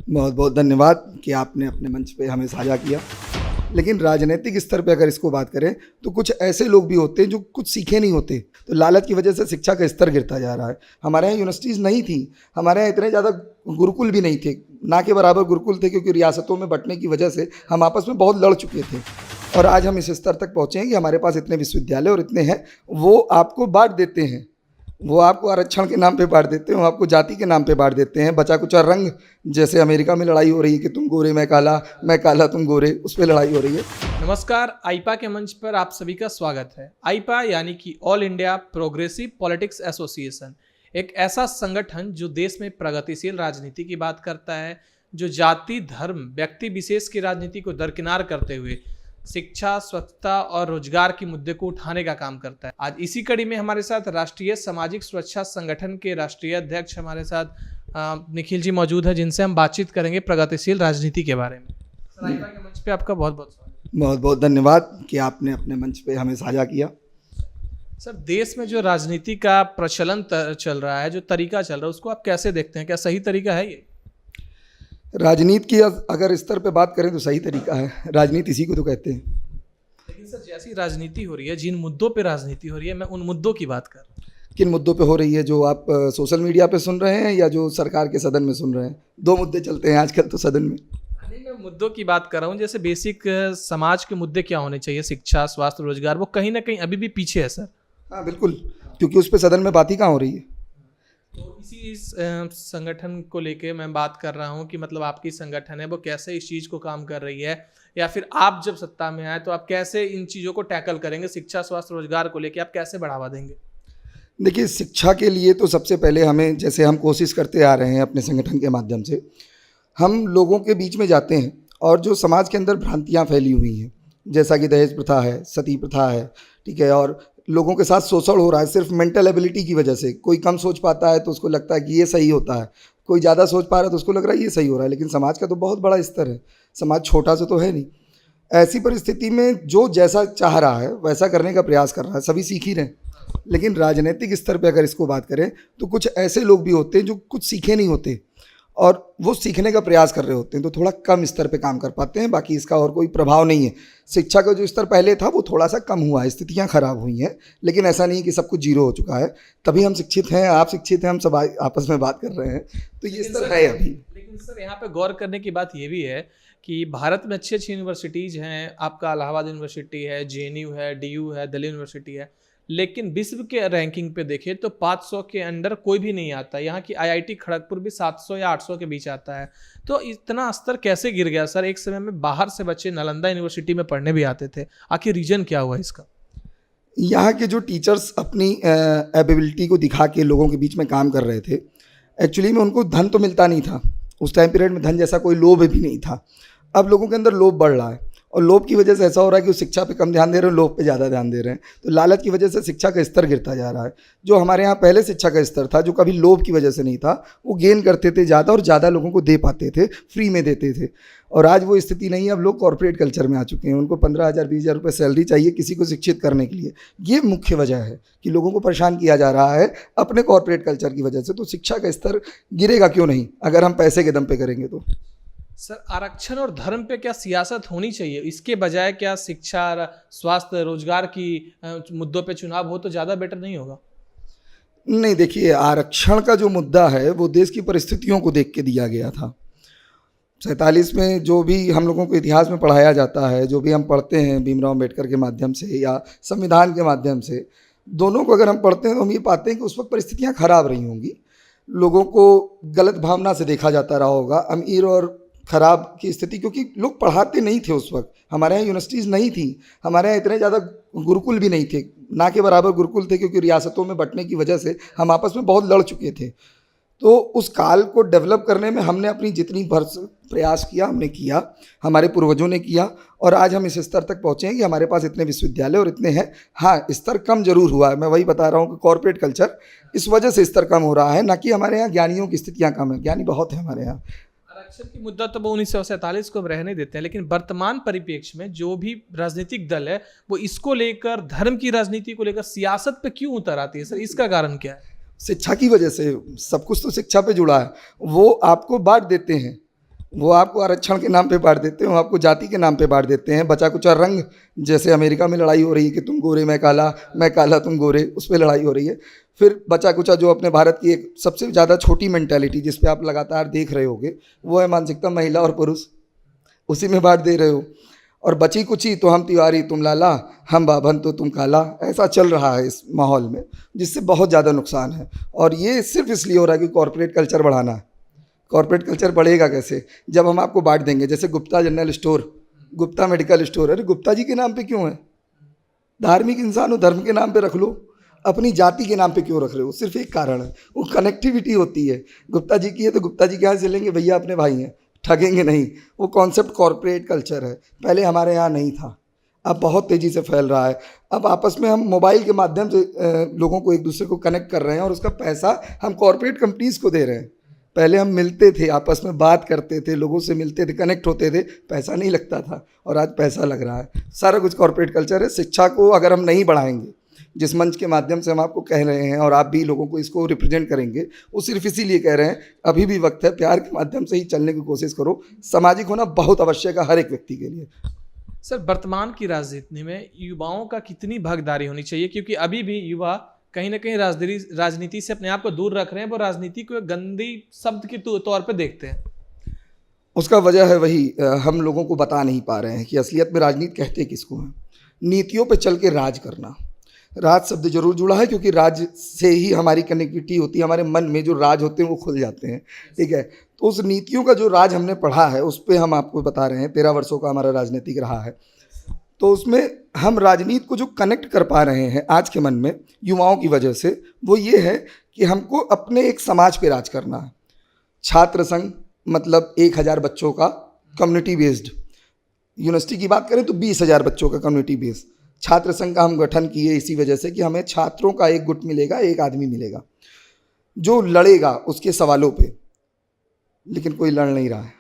बहुत बहुत धन्यवाद कि आपने अपने मंच पे हमें साझा किया। लेकिन राजनीतिक स्तर पे अगर इसको बात करें तो कुछ ऐसे लोग भी होते हैं जो कुछ सीखे नहीं होते, तो लालच की वजह से शिक्षा का स्तर गिरता जा रहा है। हमारे यहाँ यूनिवर्सिटीज़ नहीं थी, हमारे यहाँ इतने ज़्यादा गुरुकुल भी नहीं थे, ना के बराबर गुरुकुल थे, क्योंकि रियासतों में बंटने की वजह से हम आपस में बहुत लड़ चुके थे। और आज हम इस स्तर तक पहुँचे हैं कि हमारे पास इतने विश्वविद्यालय और इतने हैं, वो आपको बांट देते हैं, वो आपको आरक्षण के नाम पे बांट देते हैं, वो आपको जाति के नाम पे बांट देते हैं। बचा कुचा रंग, जैसे अमेरिका में लड़ाई हो रही है कि तुम गोरे मैं काला तुम गोरे, उस पर लड़ाई हो रही है। नमस्कार, आईपा के मंच पर आप सभी का स्वागत है। आईपा यानी कि all India progressive politics association एक ऐसा संगठन जो देश में प्रगतिशील राजनीति की बात करता है, जो जाति धर्म व्यक्ति विशेष की राजनीति को दरकिनार करते हुए शिक्षा, स्वच्छता और रोजगार के मुद्दे को उठाने का काम करता है। आज इसी कड़ी में हमारे साथ राष्ट्रीय सामाजिक सुरक्षा संगठन के राष्ट्रीय अध्यक्ष हमारे साथ निखिल जी मौजूद है, जिनसे हम बातचीत करेंगे प्रगतिशील राजनीति के बारे में। सर, आईपा के मंच पे आपका बहुत बहुत स्वागत। बहुत बहुत धन्यवाद कि आपने अपने मंच पे हमें साझा किया। सर, देश में जो राजनीति का प्रचलन चल रहा है, जो तरीका चल रहा है, उसको आप कैसे देखते हैं? क्या सही तरीका है ये? राजनीति की अगर स्तर पे बात करें तो सही तरीका है, राजनीति इसी को तो कहते हैं। लेकिन सर, जैसी राजनीति हो रही है, जिन मुद्दों पे राजनीति हो रही है, मैं उन मुद्दों की बात कर रहा हूँ। किन मुद्दों पे हो रही है? जो आप सोशल मीडिया पे सुन रहे हैं या जो सरकार के सदन में सुन रहे हैं? दो मुद्दे चलते हैं आजकल तो सदन में। नहीं, मैं मुद्दों की बात कर रहा हूँ। जैसे बेसिक समाज के मुद्दे क्या होने चाहिए, शिक्षा, स्वास्थ्य, रोजगार, वो कहीं ना कहीं अभी भी पीछे है सर। हाँ बिल्कुल, क्योंकि उस पर सदन में बात ही कहाँ हो रही है। तो इसी संगठन को लेके मैं बात कर रहा हूँ कि मतलब आपकी संगठन है वो कैसे इस चीज़ को काम कर रही है, या फिर आप जब सत्ता में आए तो आप कैसे इन चीज़ों को टैकल करेंगे, शिक्षा, स्वास्थ्य, रोजगार को लेके आप कैसे बढ़ावा देंगे? देखिए, शिक्षा के लिए तो सबसे पहले हमें, जैसे हम कोशिश करते आ रहे हैं अपने संगठन के माध्यम से, हम लोगों के बीच में जाते हैं और जो समाज के अंदर भ्रांतियाँ फैली हुई हैं, जैसा कि दहेज प्रथा है, सती प्रथा है, ठीक है, और लोगों के साथ शोषण हो रहा है सिर्फ मेंटल एबिलिटी की वजह से। कोई कम सोच पाता है तो उसको लगता है कि ये सही होता है, कोई ज़्यादा सोच पा रहा है तो उसको लग रहा है ये सही हो रहा है, लेकिन समाज का तो बहुत बड़ा स्तर है, समाज छोटा सा तो है नहीं। ऐसी परिस्थिति में जो जैसा चाह रहा है वैसा करने का प्रयास कर रहा है, सभी सीख ही रहे हैं। लेकिन राजनीतिक स्तर पे अगर इसको बात करें तो कुछ ऐसे लोग भी होते हैं जो कुछ सीखे नहीं होते और वो सीखने का प्रयास कर रहे होते हैं, तो थोड़ा कम स्तर पे काम कर पाते हैं। बाकी इसका और कोई प्रभाव नहीं है। शिक्षा का जो स्तर पहले था वो थोड़ा सा कम हुआ है, स्थितियां खराब हुई हैं, लेकिन ऐसा नहीं कि सब कुछ जीरो हो चुका है। तभी हम शिक्षित हैं, आप शिक्षित हैं, हम सब आपस में बात कर रहे हैं, तो ये स्तर है अभी। लेकिन सर, यहाँ पे गौर करने की बात ये भी है कि भारत में अच्छी अच्छी यूनिवर्सिटीज़ हैं। आपका इलाहाबाद यूनिवर्सिटी है, JNU है, DU है, दिल्ली यूनिवर्सिटी है, लेकिन विश्व के रैंकिंग पे देखें तो 500 के अंडर कोई भी नहीं आता। यहाँ की IIT खड़गपुर भी 700 या 800 के बीच आता है। तो इतना स्तर कैसे गिर गया सर? एक समय में बाहर से बच्चे नालंदा यूनिवर्सिटी में पढ़ने भी आते थे, आखिर रीजन क्या हुआ इसका? यहाँ के जो टीचर्स अपनी एबिलिटी को दिखा के लोगों के बीच में काम कर रहे थे, एक्चुअली में उनको धन तो मिलता नहीं था। उस टाइम पीरियड में धन जैसा कोई लोभ भी नहीं था। अब लोगों के अंदर लोभ बढ़ रहा है और लोभ की वजह से ऐसा हो रहा है कि वो शिक्षा पे कम ध्यान दे रहे हैं, लोभ पे ज़्यादा ध्यान दे रहे हैं, तो लालच की वजह से शिक्षा का स्तर गिरता जा रहा है। जो हमारे यहाँ पहले शिक्षा का स्तर था, जो कभी लोभ की वजह से नहीं था, वो गेन करते थे ज़्यादा और ज़्यादा लोगों को दे पाते थे, फ्री में देते थे। और आज वो स्थिति नहीं है। अब लोग कॉर्पोरेट कल्चर में आ चुके हैं, उनको 15,000 20,000 रुपये सैलरी चाहिए किसी को शिक्षित करने के लिए। ये मुख्य वजह है कि लोगों को परेशान किया जा रहा है अपने कॉर्पोरेट कल्चर की वजह से। तो शिक्षा का स्तर गिरेगा क्यों नहीं अगर हम पैसे के दम पे करेंगे तो। सर, आरक्षण और धर्म पे क्या सियासत होनी चाहिए? इसके बजाय क्या शिक्षा, स्वास्थ्य, रोजगार की मुद्दों पे चुनाव हो तो ज़्यादा बेटर नहीं होगा? नहीं, देखिए, आरक्षण का जो मुद्दा है वो देश की परिस्थितियों को देख के दिया गया था। 47 में जो भी हम लोगों को इतिहास में पढ़ाया जाता है, जो भी हम पढ़ते हैं भीमराव अम्बेडकर के माध्यम से या संविधान के माध्यम से, दोनों को अगर हम पढ़ते हैं तो हम ये पाते हैं कि उस वक्त परिस्थितियाँ खराब रही होंगी, लोगों को गलत भावना से देखा जाता रहा होगा, अमीर और ख़राब की स्थिति, क्योंकि लोग पढ़ाते नहीं थे उस वक्त। हमारे यहाँ यूनिवर्सिटीज़ नहीं थी, हमारे यहाँ इतने ज़्यादा गुरुकुल भी नहीं थे, ना के बराबर गुरुकुल थे, क्योंकि रियासतों में बंटने की वजह से हम आपस में बहुत लड़ चुके थे। तो उस काल को डेवलप करने में हमने अपनी जितनी प्रयास किया हमने किया, हमारे पूर्वजों ने किया, और आज हम इस स्तर तक पहुँचे हैं कि हमारे पास इतने विश्वविद्यालय और इतने हैं। हाँ, स्तर कम जरूर हुआ है, मैं वही बता रहा हूँ कि कॉर्पोरेट कल्चर इस वजह से स्तर कम हो रहा है, ना कि हमारे यहाँ ज्ञानियों की स्थितियाँ कम है। ज्ञानी बहुत है हमारे यहाँ। आरक्षण की मुद्दा तो वो 1947 को हम रहने देते हैं, लेकिन वर्तमान परिप्रेक्ष्य में जो भी राजनीतिक दल है वो इसको लेकर, धर्म की राजनीति को लेकर सियासत पे क्यों उतर आती है सर? इसका कारण क्या है? शिक्षा की वजह से। सब कुछ तो शिक्षा पे जुड़ा है। वो आपको बांट देते हैं, वो आपको आरक्षण के नाम पे बांट देते हैं, वो आपको जाति के नाम पे बांट देते हैं। बचा कुचा रंग, जैसे अमेरिका में लड़ाई हो रही है कि तुम गोरे मैं काला तुम गोरे, उस पर लड़ाई हो रही है। फिर बचा कुचा जो अपने भारत की एक सबसे ज़्यादा छोटी मेंटेलिटी जिस पे आप लगातार देख रहे होगे, वो है मानसिकता महिला और पुरुष, उसी में बांट दे रहे हो। और बची कुची तो हम तिवारी तुम लाला, हम बाभन तो तुम काला, ऐसा चल रहा है इस माहौल में, जिससे बहुत ज़्यादा नुकसान है। और ये सिर्फ इसलिए हो रहा है कि कॉरपोरेट कल्चर बढ़ाना है। कॉरपोरेट कल्चर बढ़ेगा कैसे? जब हम आपको बांट देंगे, जैसे Gupta general store, Gupta medical store, अरे गुप्ता जी के नाम पे क्यों है? धार्मिक इंसान हो, धर्म के नाम पे रख लो, अपनी जाति के नाम पे क्यों रख रहे हो? सिर्फ एक कारण है, वो कनेक्टिविटी होती है। गुप्ता जी की है तो गुप्ता जी के यहाँ से लेंगे, भैया अपने भाई हैं, ठगेंगे नहीं। वो कॉन्सेप्ट कॉरपोरेट कल्चर है, पहले हमारे यहाँ नहीं था, अब बहुत तेज़ी से फैल रहा है। अब आपस में हम मोबाइल के माध्यम से लोगों को एक दूसरे को कनेक्ट कर रहे हैं और उसका पैसा हम कॉरपोरेट कंपनीज़ को दे रहे हैं। पहले हम मिलते थे, आपस में बात करते थे, लोगों से मिलते थे, कनेक्ट होते थे, पैसा नहीं लगता था, और आज पैसा लग रहा है। सारा कुछ कॉरपोरेट कल्चर है। शिक्षा को अगर हम नहीं बढ़ाएंगे, जिस मंच के माध्यम से हम आपको कह रहे हैं और आप भी लोगों को इसको रिप्रेजेंट करेंगे, वो सिर्फ इसीलिए कह रहे हैं अभी भी वक्त है, प्यार के माध्यम से ही चलने की कोशिश करो। सामाजिक होना बहुत आवश्यक है हर एक व्यक्ति के लिए। सर, वर्तमान की राजनीति में युवाओं का कितनी भागीदारी होनी चाहिए? क्योंकि अभी भी युवा कहीं ना कहीं राजनीति से अपने आप को दूर रख रहे हैं, वो राजनीति को एक गंदी शब्द के तौर पे देखते हैं। उसका वजह है वही, हम लोगों को बता नहीं पा रहे हैं कि असलियत में राजनीति कहते किसको हैं। नीतियों पे चल के राज करना, राज शब्द जरूर जुड़ा है क्योंकि राज से ही हमारी कनेक्टिविटी होती है, हमारे मन में जो राज होते हैं वो खुल जाते हैं, ठीक है। तो उस नीतियों का जो राज हमने पढ़ा है उस पर हम आपको बता रहे हैं। 13 वर्षों का हमारा राजनीतिक रहा है, तो उसमें हम राजनीति को जो कनेक्ट कर पा रहे हैं आज के मन में युवाओं की वजह से, वो ये है कि हमको अपने एक समाज पे राज करना है। छात्र संघ मतलब 1000 बच्चों का कम्युनिटी बेस्ड, यूनिवर्सिटी की बात करें तो 20,000 बच्चों का कम्युनिटी बेस्ड छात्र संघ का हम गठन किए इसी वजह से कि हमें छात्रों का एक गुट मिलेगा, एक आदमी मिलेगा जो लड़ेगा उसके सवालों पे। लेकिन कोई लड़ नहीं रहा है,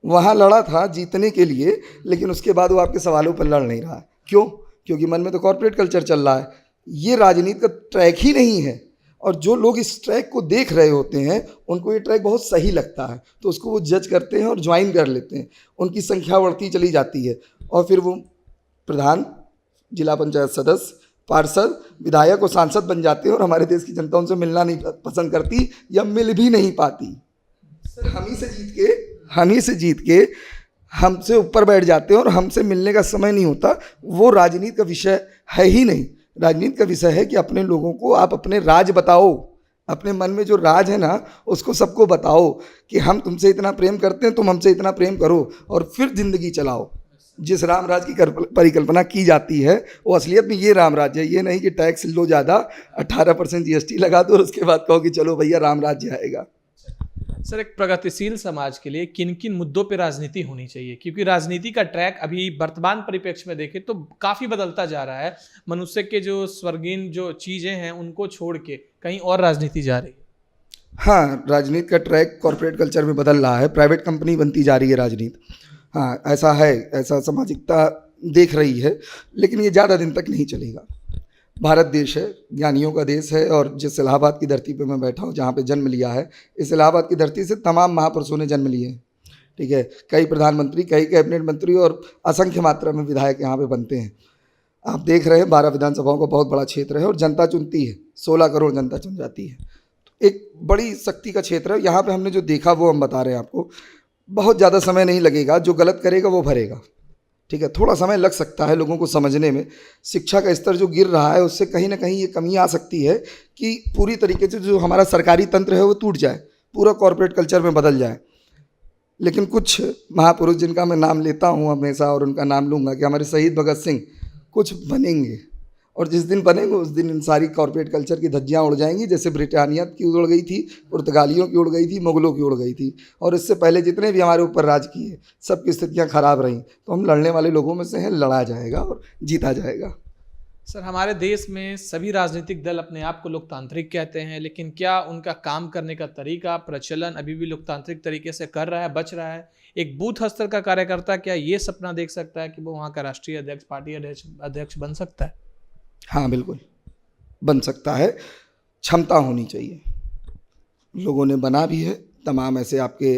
वहाँ लड़ा था जीतने के लिए, लेकिन उसके बाद वो आपके सवालों पर लड़ नहीं रहा है। क्यों? क्योंकि मन में तो कॉर्पोरेट कल्चर चल रहा है, ये राजनीति का ट्रैक ही नहीं है। और जो लोग इस ट्रैक को देख रहे होते हैं उनको ये ट्रैक बहुत सही लगता है, तो उसको वो जज करते हैं और ज्वाइन कर लेते हैं। उनकी संख्या बढ़ती चली जाती है और फिर वो प्रधान, जिला पंचायत सदस्य, पार्षद, विधायक और सांसद बन जाते हैं। और हमारे देश की जनता उनसे मिलना नहीं पसंद करती या मिल भी नहीं पाती। हम ही से जीत के हमसे ऊपर बैठ जाते हैं और हमसे मिलने का समय नहीं होता। वो राजनीति का विषय है ही नहीं। राजनीति का विषय है कि अपने लोगों को आप अपने राज बताओ, अपने मन में जो राज है ना उसको सबको बताओ कि हम तुमसे इतना प्रेम करते हैं, तुम हमसे इतना प्रेम करो, और फिर जिंदगी चलाओ। जिस राम राज की परिकल्पना की जाती है वो असलियत में ये राम राज्य है। ये नहीं कि टैक्स लो ज़्यादा, 18% GST लगा दो और उसके बाद कहो कि चलो भैया राम राज्य आएगा। सर, एक प्रगतिशील समाज के लिए किन किन मुद्दों पे राजनीति होनी चाहिए? क्योंकि राजनीति का ट्रैक अभी वर्तमान परिप्रेक्ष्य में देखें तो काफ़ी बदलता जा रहा है। मनुष्य के जो स्वर्गीय जो चीज़ें हैं उनको छोड़ के कहीं और राजनीति जा रही है। हाँ, राजनीति का ट्रैक कॉर्पोरेट कल्चर में बदल रहा है, प्राइवेट कंपनी बनती जा रही है राजनीति। हाँ, ऐसा है, ऐसा सामाजिकता देख रही है, लेकिन ये ज़्यादा दिन तक नहीं चलेगा। भारत देश है, ज्ञानियों का देश है, और जिस इलाहाबाद की धरती पे मैं बैठा हूँ, जहाँ पे जन्म लिया है, इस इलाहाबाद की धरती से तमाम महापुरुषों ने जन्म लिए हैं, ठीक है। कई प्रधानमंत्री, कई कैबिनेट मंत्री और असंख्य मात्रा में विधायक यहाँ पे बनते हैं। आप देख रहे हैं 12 विधानसभाओं का बहुत बड़ा क्षेत्र है और जनता चुनती है, 16 करोड़ जनता चुन जाती है। तो एक बड़ी शक्ति का क्षेत्र है। यहाँ पर हमने जो देखा वो हम बता रहे हैं आपको। बहुत ज़्यादा समय नहीं लगेगा, जो गलत करेगा वो भरेगा, ठीक है। थोड़ा समय लग सकता है लोगों को समझने में। शिक्षा का स्तर जो गिर रहा है उससे कहीं ना कहीं ये कमी आ सकती है कि पूरी तरीके से जो हमारा सरकारी तंत्र है वो टूट जाए, पूरा कॉर्पोरेट कल्चर में बदल जाए। लेकिन कुछ महापुरुष जिनका मैं नाम लेता हूँ हमेशा और उनका नाम लूँगा कि हमारे शहीद भगत सिंह कुछ बनेंगे, और जिस दिन बनेंगे उस दिन इन सारी कॉर्पोरेट कल्चर की धज्जियाँ उड़ जाएंगी। जैसे ब्रिटानिया की उड़ गई थी, पुर्तगालियों की उड़ गई थी, मुगलों की उड़ गई थी, और इससे पहले जितने भी हमारे ऊपर राज किए सबकी स्थितियाँ खराब रहीं। तो हम लड़ने वाले लोगों में से हैं, लड़ा जाएगा और जीता जाएगा। सर, हमारे देश में सभी राजनीतिक दल अपने आप को लोकतांत्रिक कहते हैं, लेकिन क्या उनका काम करने का तरीका, प्रचलन अभी भी लोकतांत्रिक तरीके से कर रहा है, बच रहा है? एक बूथ स्तर का कार्यकर्ता क्या ये सपना देख सकता है कि वो वहाँ का राष्ट्रीय अध्यक्ष, पार्टी अध्यक्ष बन सकता है? हाँ, बिल्कुल बन सकता है। क्षमता होनी चाहिए। लोगों ने बना भी है, तमाम ऐसे आपके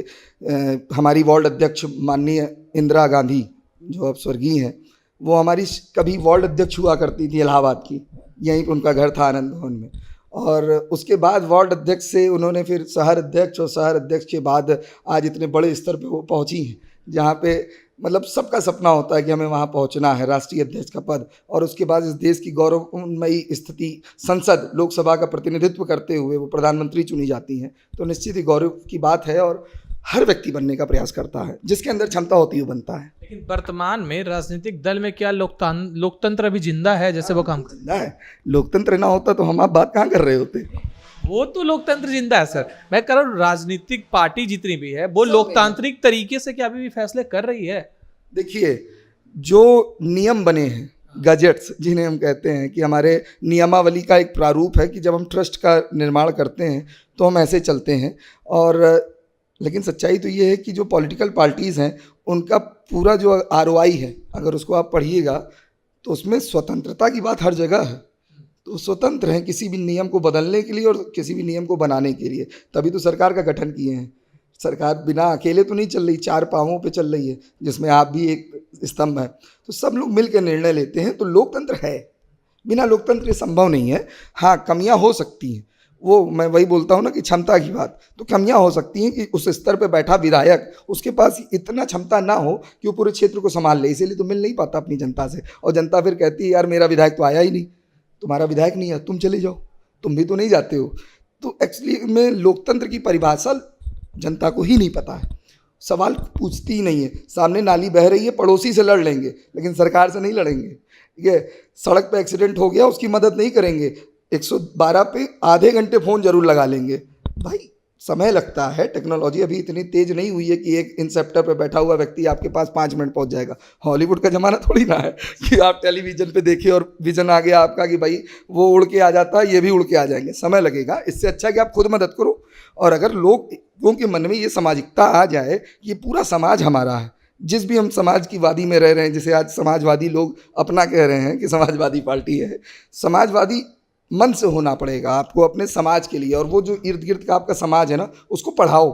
हमारी वार्ड अध्यक्ष माननीय इंदिरा गांधी जो अब स्वर्गीय हैं, वो हमारी कभी वार्ड अध्यक्ष हुआ करती थी इलाहाबाद की, यहीं पर उनका घर था आनंद भवन में। और उसके बाद वार्ड अध्यक्ष से उन्होंने फिर शहर अध्यक्ष, और शहर अध्यक्ष के बाद आज इतने बड़े स्तर पे वो पहुंची हैं जहाँ पे मतलब सबका सपना होता है कि हमें वहाँ पहुँचना है, राष्ट्रीय अध्यक्ष का पद। और उसके बाद इस देश की गौरवमयी स्थिति संसद लोकसभा का प्रतिनिधित्व करते हुए वो प्रधानमंत्री चुनी जाती हैं, तो निश्चित ही गौरव की बात है। और हर व्यक्ति बनने का प्रयास करता है, जिसके अंदर क्षमता होती है वो बनता है। लेकिन वर्तमान में राजनीतिक दल में क्या लोकतंत्र अभी जिंदा है जैसे वो काम जिंदा है। लोकतंत्र ना होता तो हम आप बात कहाँ कर रहे होते। वो तो लोकतंत्र जिंदा है सर, मैं कह रहा हूँ राजनीतिक पार्टी जितनी भी है वो लोकतांत्रिक तरीके से क्या अभी भी फैसले कर रही है? देखिए, जो नियम बने हैं, गजेट्स जिन्हें हम कहते हैं, कि हमारे नियमावली का एक प्रारूप है कि जब हम ट्रस्ट का निर्माण करते हैं तो हम ऐसे चलते हैं। और लेकिन सच्चाई तो ये है कि जो पॉलिटिकल पार्टीज़ हैं उनका पूरा जो ROI है, अगर उसको आप पढ़िएगा तो उसमें स्वतंत्रता की बात हर जगह है। तो स्वतंत्र हैं किसी भी नियम को बदलने के लिए और किसी भी नियम को बनाने के लिए, तभी तो सरकार का गठन किए हैं। सरकार बिना अकेले तो नहीं चल रही, 4 पाँवों पे चल रही है, जिसमें आप भी एक स्तंभ है। तो सब लोग मिल के निर्णय लेते हैं, तो लोकतंत्र है। बिना लोकतंत्र ये संभव नहीं है। हाँ, कमियां हो सकती हैं, वो मैं वही बोलता हूँ ना कि क्षमता की बात, तो कमियां हो सकती हैं कि उस स्तर पे बैठा विधायक, उसके पास इतना क्षमता ना हो कि वो पूरे क्षेत्र को संभाल ले, इसीलिए तो मिल नहीं पाता अपनी जनता से। और जनता फिर कहती है यार मेरा विधायक तो आया ही नहीं, तुम्हारा विधायक नहीं है, तुम चले जाओ, तुम भी तो नहीं जाते हो। तो एक्चुअली में लोकतंत्र की परिभाषा जनता को ही नहीं पता है, सवाल पूछती ही नहीं है। सामने नाली बह रही है, पड़ोसी से लड़ लेंगे लेकिन सरकार से नहीं लड़ेंगे। ठीक है, सड़क पे एक्सीडेंट हो गया, उसकी मदद नहीं करेंगे, 112 पे आधे घंटे फ़ोन जरूर लगा लेंगे। भाई समय लगता है, टेक्नोलॉजी अभी इतनी तेज नहीं हुई है कि एक इंसेप्टर पे बैठा हुआ व्यक्ति आपके पास 5 मिनट पहुंच जाएगा। हॉलीवुड का ज़माना थोड़ी ना है कि आप टेलीविज़न पे देखिए और विजन आ गया आपका कि भाई वो उड़ के आ जाता है, ये भी उड़ के आ जाएंगे। समय लगेगा, इससे अच्छा है कि आप खुद मदद करो। और अगर लोगों के मन में ये सामाजिकता आ जाए कि ये पूरा समाज हमारा है, जिस भी हम समाज की वादी में रह रहे हैं, जिसे आज समाजवादी लोग अपना कह रहे हैं कि समाजवादी पार्टी है, समाजवादी मन से होना पड़ेगा आपको अपने समाज के लिए। और वो जो इर्द गिर्द का आपका समाज है ना, उसको पढ़ाओ।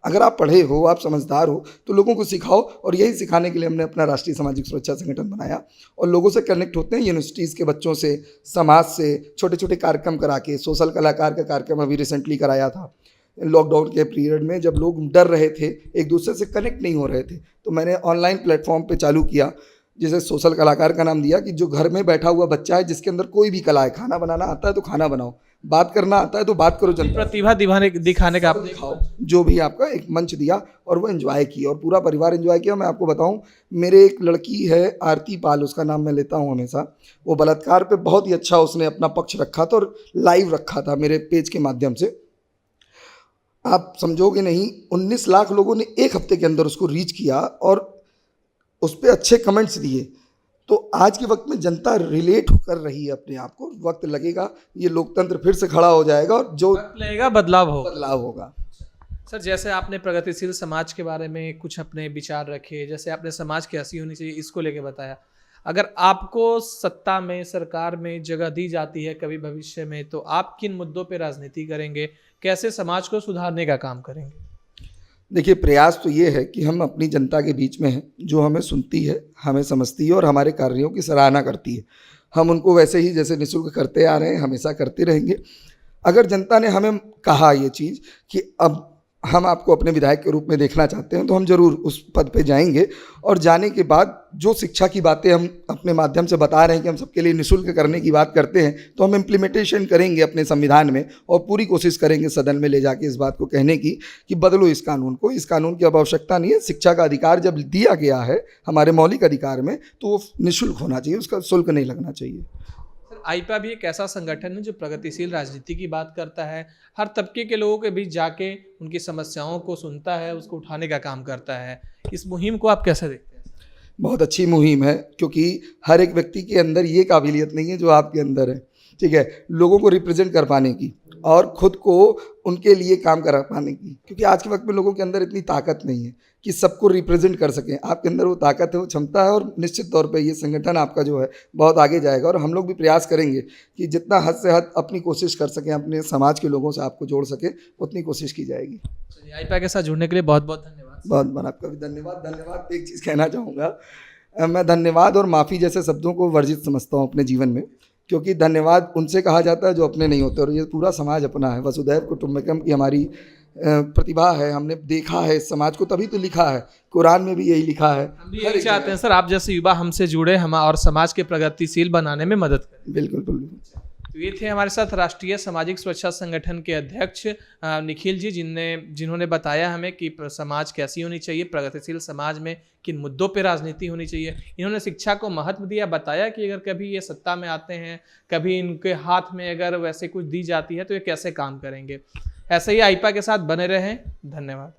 अगर आप पढ़े हो, आप समझदार हो, तो लोगों को सिखाओ। और यही सिखाने के लिए हमने अपना राष्ट्रीय सामाजिक सुरक्षा संगठन बनाया। और लोगों से कनेक्ट होते हैं, यूनिवर्सिटीज़ के बच्चों से, समाज से, छोटे छोटे कार्यक्रम करा के। सोशल कलाकार का कार्यक्रम अभी रिसेंटली कराया था लॉकडाउन के पीरियड में, जब लोग डर रहे थे, एक दूसरे से कनेक्ट नहीं हो रहे थे, तो मैंने ऑनलाइन प्लेटफॉर्म पे चालू किया, जिसे सोशल कलाकार का नाम दिया, कि जो घर में बैठा हुआ बच्चा है जिसके अंदर कोई भी कला है, खाना बनाना आता है तो खाना बनाओ, बात करना आता है तो बात करो, जनता प्रतिभा दिखाने का आप दिखाओ, जो भी आपका एक मंच दिया और वो एंजॉय किया और पूरा परिवार एंजॉय किया। मैं आपको बताऊं, मेरे एक लड़की है आरती पाल, उसका नाम मैं लेता हूं हमेशा, वो बलात्कार पे बहुत ही अच्छा उसने अपना पक्ष रखा था और लाइव रखा था मेरे पेज के माध्यम से। आप समझोगे नहीं, 19 लाख लोगों ने एक हफ्ते के अंदर उसको रीच किया और उस पर अच्छे कमेंट्स दिए। तो आज के वक्त में जनता रिलेट कर रही है अपने आप को, वक्त लगेगा, ये लोकतंत्र फिर से खड़ा हो जाएगा और जो लगेगा बदलाव होगा। सर, जैसे आपने प्रगतिशील समाज के बारे में कुछ अपने विचार रखे, जैसे आपने समाज की हंसी होनी चाहिए इसको लेके बताया, अगर आपको सत्ता में, सरकार में जगह दी जाती है कभी भविष्य में, तो आप किन मुद्दों पे राजनीति करेंगे, कैसे समाज को सुधारने का काम करेंगे? देखिए, प्रयास तो ये है कि हम अपनी जनता के बीच में हैं, जो हमें सुनती है, हमें समझती है और हमारे कार्यों की सराहना करती है। हम उनको वैसे ही जैसे निःशुल्क करते आ रहे हैं, हमेशा करते रहेंगे। अगर जनता ने हमें कहा ये चीज़ कि अब हम आपको अपने विधायक के रूप में देखना चाहते हैं, तो हम जरूर उस पद पे जाएंगे। और जाने के बाद जो शिक्षा की बातें हम अपने माध्यम से बता रहे हैं कि हम सबके लिए निःशुल्क करने की बात करते हैं, तो हम इम्प्लीमेंटेशन करेंगे अपने संविधान में और पूरी कोशिश करेंगे सदन में ले जाके इस बात को कहने की कि बदलो इस कानून को। इस कानून की अब आवश्यकता नहीं है। शिक्षा का अधिकार जब दिया गया है हमारे मौलिक अधिकार में, तो वो निःशुल्क होना चाहिए, उसका शुल्क नहीं लगना चाहिए। आईपा भी एक ऐसा संगठन है जो प्रगतिशील राजनीति की बात करता है, हर तबके के लोगों के बीच जाके उनकी समस्याओं को सुनता है, उसको उठाने का काम करता है। इस मुहिम को आप कैसे देखते हैं? बहुत अच्छी मुहिम है, क्योंकि हर एक व्यक्ति के अंदर ये काबिलियत नहीं है जो आपके अंदर है। ठीक है, लोगों को रिप्रेजेंट कर पाने की और खुद को उनके लिए काम करा पाने की, क्योंकि आज के वक्त में लोगों के अंदर इतनी ताकत नहीं है कि सबको रिप्रेजेंट कर सकें। आपके अंदर वो ताकत है, वो क्षमता है, और निश्चित तौर पे ये संगठन आपका जो है बहुत आगे जाएगा। और हम लोग भी प्रयास करेंगे कि जितना हद से हद अपनी कोशिश कर सकें, अपने समाज के लोगों से आपको जोड़ सकें, उतनी कोशिश की जाएगी। चलिए, आईपा के साथ जुड़ने के लिए बहुत बहुत धन्यवाद। बहुत बहुत आपका भी धन्यवाद। एक चीज़ कहना चाहूँगा, मैं धन्यवाद और माफ़ी जैसे शब्दों को वर्जित समझता हूँ अपने जीवन में, क्योंकि धन्यवाद उनसे कहा जाता है जो अपने नहीं होते, और ये पूरा समाज अपना है। वसुधैव कुटुंबकम की हमारी प्रतिभा है, हमने देखा है इस समाज को, तभी तो लिखा है, कुरान में भी यही लिखा है। हम भी यही चाहते हैं सर, आप जैसे युवा हमसे जुड़े, हम और समाज के प्रगतिशील बनाने में मदद करें। बिल्कुल बिल्कुल। तो ये थे हमारे साथ राष्ट्रीय सामाजिक सुरक्षा संगठन के अध्यक्ष निखिल जी, जिन्होंने बताया हमें कि समाज कैसी होनी चाहिए, प्रगतिशील समाज में किन मुद्दों पे राजनीति होनी चाहिए। इन्होंने शिक्षा को महत्व दिया, बताया कि अगर कभी ये सत्ता में आते हैं, कभी इनके हाथ में अगर वैसे कुछ दी जाती है तो ये कैसे काम करेंगे। ऐसे ही आईपा के साथ बने रहें। धन्यवाद।